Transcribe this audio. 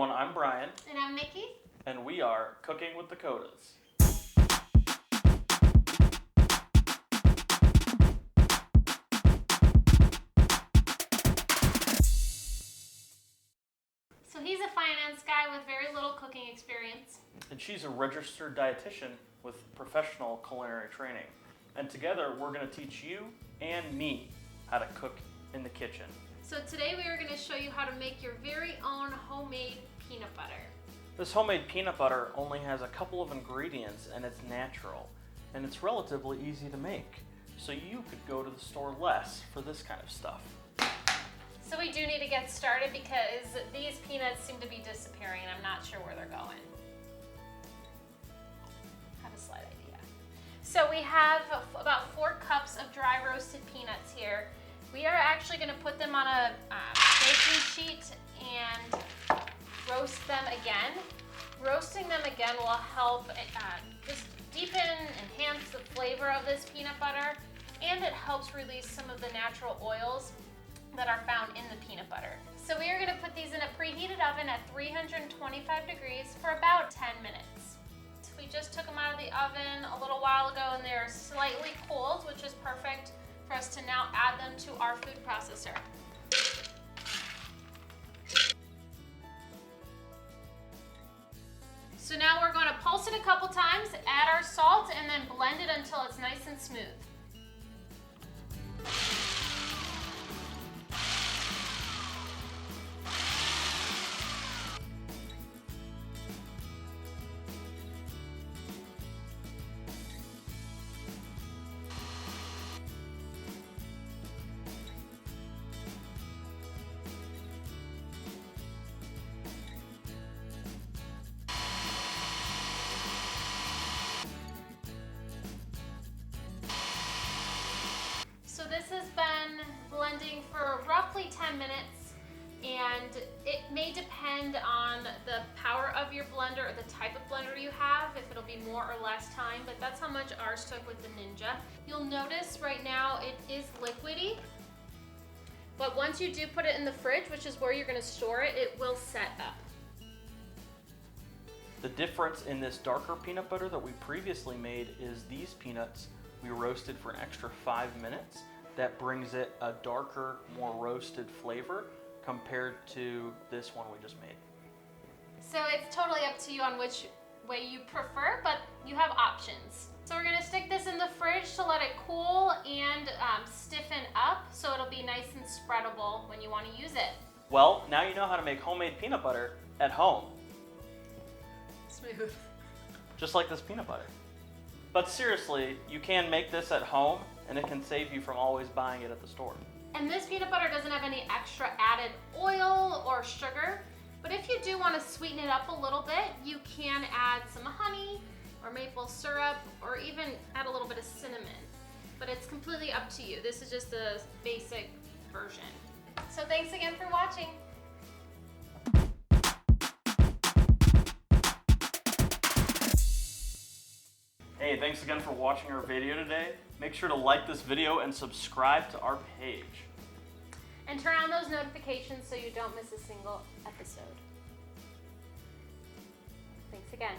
everyone, I'm Brian. And I'm Nikki. And we are Cooking with Dakotas. So he's a finance guy with very little cooking experience. And she's a registered dietitian with professional culinary training. And together we're going to teach you and me how to cook in the kitchen. So today we are going to show you how to make your very own homemade peanut butter. This homemade peanut butter only has a couple of ingredients and it's natural. And it's relatively easy to make. So you could go to the store less for this kind of stuff. So we do need to get started because these peanuts seem to be disappearing and I'm not sure where they're going. Have a slight idea. So we have about 4 cups of dry roasted peanuts here. We are actually going to put them on a baking sheet and roast them again. Roasting them again will help just deepen, enhance the flavor of this peanut butter, and it helps release some of the natural oils that are found in the peanut butter. So we are going to put these in a preheated oven at 325 degrees for about 10 minutes. So we just took them out of the oven a little while ago and they're slightly cold, which is perfect for us to now add them to our food processor. So now we're going to pulse it a couple times, add our salt, and then blend it until it's nice and smooth. So this has been blending for roughly 10 minutes, and it may depend on the power of your blender or the type of blender you have, if it'll be more or less time, but that's how much ours took with the Ninja. You'll notice right now it is liquidy, but once you do put it in the fridge, which is where you're going to store it, it will set up. The difference in this darker peanut butter that we previously made is these peanuts we roasted for an extra 5 minutes. That brings it a darker, more roasted flavor compared to this one we just made. So it's totally up to you on which way you prefer, but you have options. So we're gonna stick this in the fridge to let it cool and stiffen up so it'll be nice and spreadable when you wanna use it. Well, now you know how to make homemade peanut butter at home. Smooth. Just like this peanut butter. But seriously, you can make this at home and it can save you from always buying it at the store. And this peanut butter doesn't have any extra added oil or sugar, but if you do want to sweeten it up a little bit, you can add some honey or maple syrup or even add a little bit of cinnamon. But it's completely up to you. This is just the basic version. So thanks again for watching. Hey, thanks again for watching our video today. Make sure to like this video and subscribe to our page. And turn on those notifications so you don't miss a single episode. Thanks again.